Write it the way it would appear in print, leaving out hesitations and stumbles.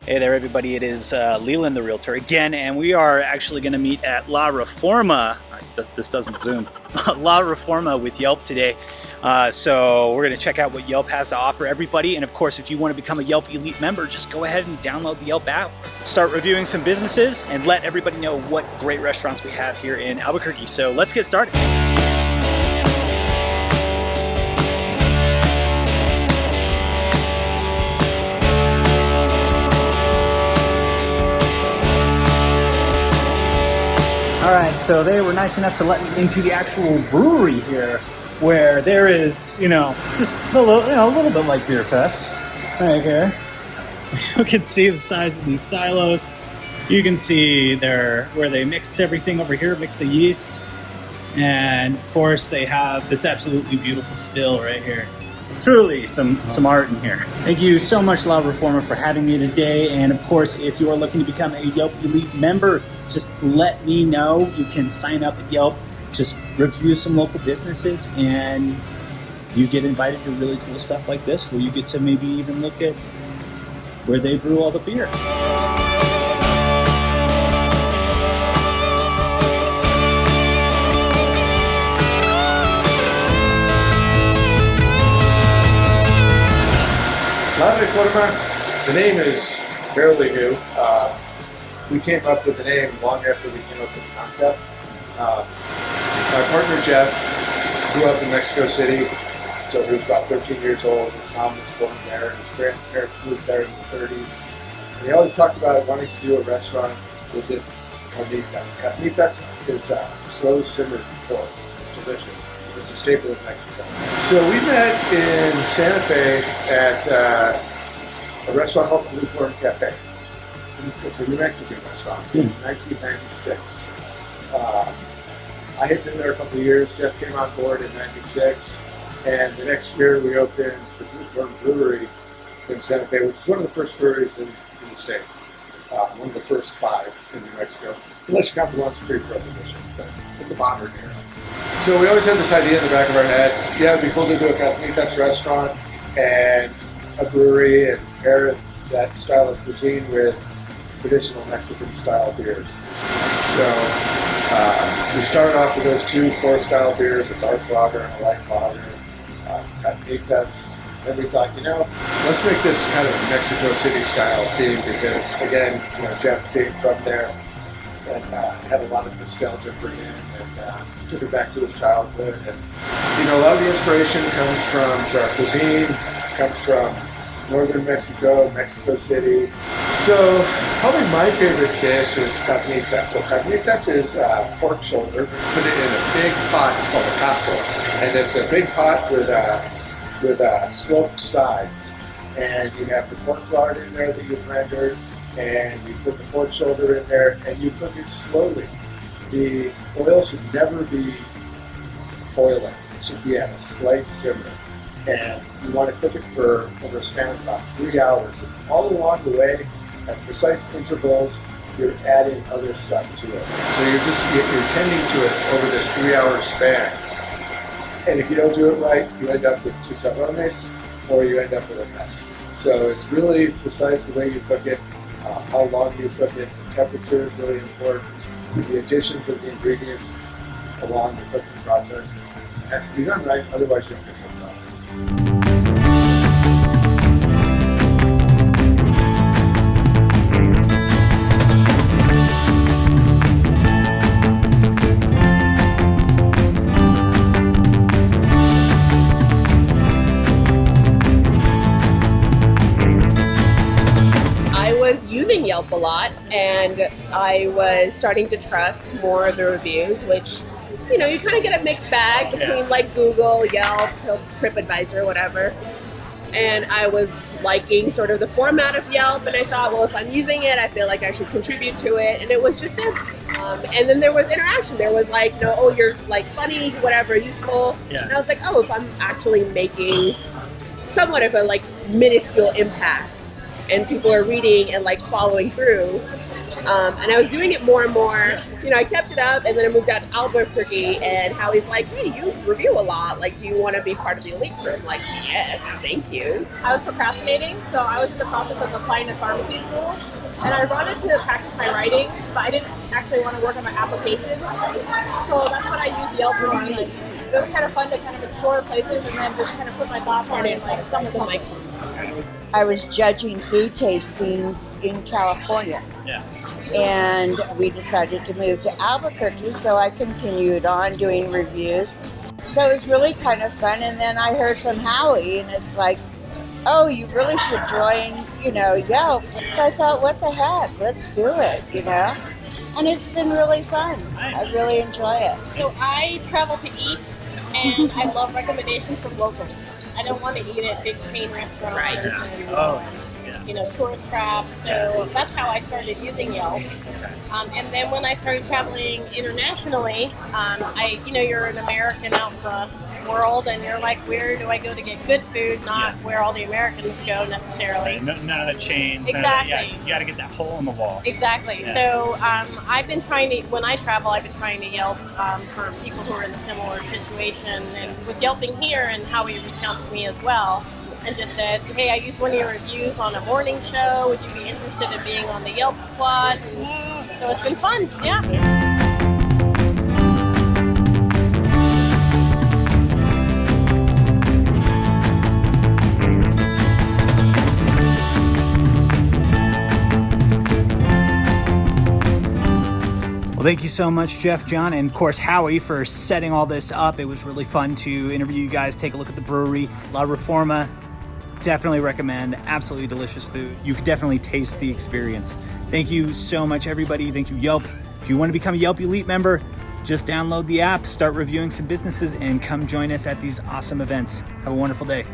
Hey there, everybody. It is Leland, the realtor, again, and we are actually going to meet at La Reforma. This doesn't zoom. La Reforma with Yelp today. So we're going to check out what Yelp has to offer everybody. And of course, if you want to become a Yelp Elite member, just go ahead and download the Yelp app. Start reviewing some businesses and let everybody know what great restaurants we have here in Albuquerque. So let's get started. All right, so they were nice enough to let me into the actual brewery here, where there is, just a little bit like Beer Fest right here. You can see the size of these silos. You can see where they mix everything over here, mix the yeast. And of course they have this absolutely beautiful still right here. Truly some art in here. Thank you so much, La Reforma, for having me today. And of course, if you are looking to become a Yelp Elite member, just let me know. You can sign up at Yelp, just review some local businesses, and you get invited to really cool stuff like this, where you get to maybe even look at where they brew all the beer. La Reforma, the name is fairly new. We came up with the name long after we came up with the concept. My partner Jeff grew up in Mexico City until he was about 13 years old. His mom was born there, his grandparents moved there in the 30s. And he always talked about wanting to do a restaurant with it, carnitas. Carnitas is slow simmered pork. It's delicious. It's a staple in Mexico. So we met in Santa Fe at a restaurant called Blue Corn Cafe. It's a New Mexican restaurant in 1996. I had been there a couple of years. Jeff came on board in 96. And the next year we opened the Blue Corn Brewery in Santa Fe, which is one of the first breweries in the state. One of the first 5 in New Mexico. Unless you count the ones pre-prohibition, but in the modern era. So we always had this idea in the back of our head, yeah, it'd be cool to do a carnitas restaurant and a brewery and pair that style of cuisine with traditional Mexican style beers. So we started off with those 2 core style beers, a dark lager and a light lager, carnitas. Then we thought, let's make this kind of a Mexico City style theme because, again, Jeff came from there and had a lot of nostalgia for him and took it back to his childhood. And, a lot of the inspiration comes from our cuisine, comes from northern Mexico, Mexico City. So probably my favorite dish is carnitas. So carnitas is pork shoulder. Put it in a big pot. It's called a caso, and it's a big pot with sloped sides. And you have the pork lard in there that you've rendered, and you put the pork shoulder in there, and you cook it slowly. The oil should never be boiling. It should be at a slight simmer. And you want to cook it for over a span of about 3 hours. And all along the way, at precise intervals, you're adding other stuff to it. So you're tending to it over this 3-hour span. And if you don't do it right, you end up with chicharrones or you end up with a mess. So it's really precise the way you cook it, how long you cook it. The temperature is really important. The additions of the ingredients along the cooking process has to be done right, otherwise you don't get cooked well. Using Yelp a lot, and I was starting to trust more of the reviews, which you kind of get a mixed bag between like Google, Yelp, TripAdvisor, whatever. And I was liking sort of the format of Yelp, and I thought, well, if I'm using it, I feel like I should contribute to it. And it was just it. And then there was interaction. There was like, oh, you're like funny, whatever, useful. Yeah. And I was like, oh, if I'm actually making somewhat of a like minuscule impact, and people are reading and like following through. And I was doing it more and more. You know, I kept it up, and then I moved out to Albuquerque, and Howie's like, hey, you review a lot. Like, do you want to be part of the elite group? I'm like, yes, thank you. I was procrastinating, so I was in the process of applying to pharmacy school, and I wanted to practice my writing, but I didn't actually want to work on my application. So that's what I used Yelp for. Like, it was kind of fun to kind of explore places and then just kind of put my thoughts on it. Like some of the mics. I was judging food tastings in California. Yeah. And we decided to move to Albuquerque, so I continued on doing reviews. So it was really kind of fun. And then I heard from Howie, and it's like, oh, you really should join, Yelp. So I thought, what the heck? Let's do it, And it's been really fun. Nice. I really enjoy it. So I travel to eat, and I love recommendations from locals. I don't want to eat at big chain restaurants and tourist traps. So that's how I started using Yelp. And then when I started traveling internationally, you're an American out in the world, and you're like, where do I go to get good food? Not where all the Americans go necessarily. None of the chains. Exactly. You got to get that hole in the wall. Exactly. Yeah. So I've been trying to, when I travel, I've been trying to Yelp for people who are in a similar situation, and was Yelping here, and Howie reached out to me as well and just said, hey, I used one of your reviews on a morning show. Would you be interested in being on the Yelp squad? And so it's been fun. Yeah. Well, thank you so much, Jeff, John, and of course Howie for setting all this up. It was really fun to interview you guys, take a look at the brewery, La Reforma. Definitely recommend. Absolutely delicious food. You can definitely taste the experience. Thank you so much, everybody. Thank you, Yelp. If you want to become a Yelp Elite member, just download the app, start reviewing some businesses, and come join us at these awesome events. Have a wonderful day.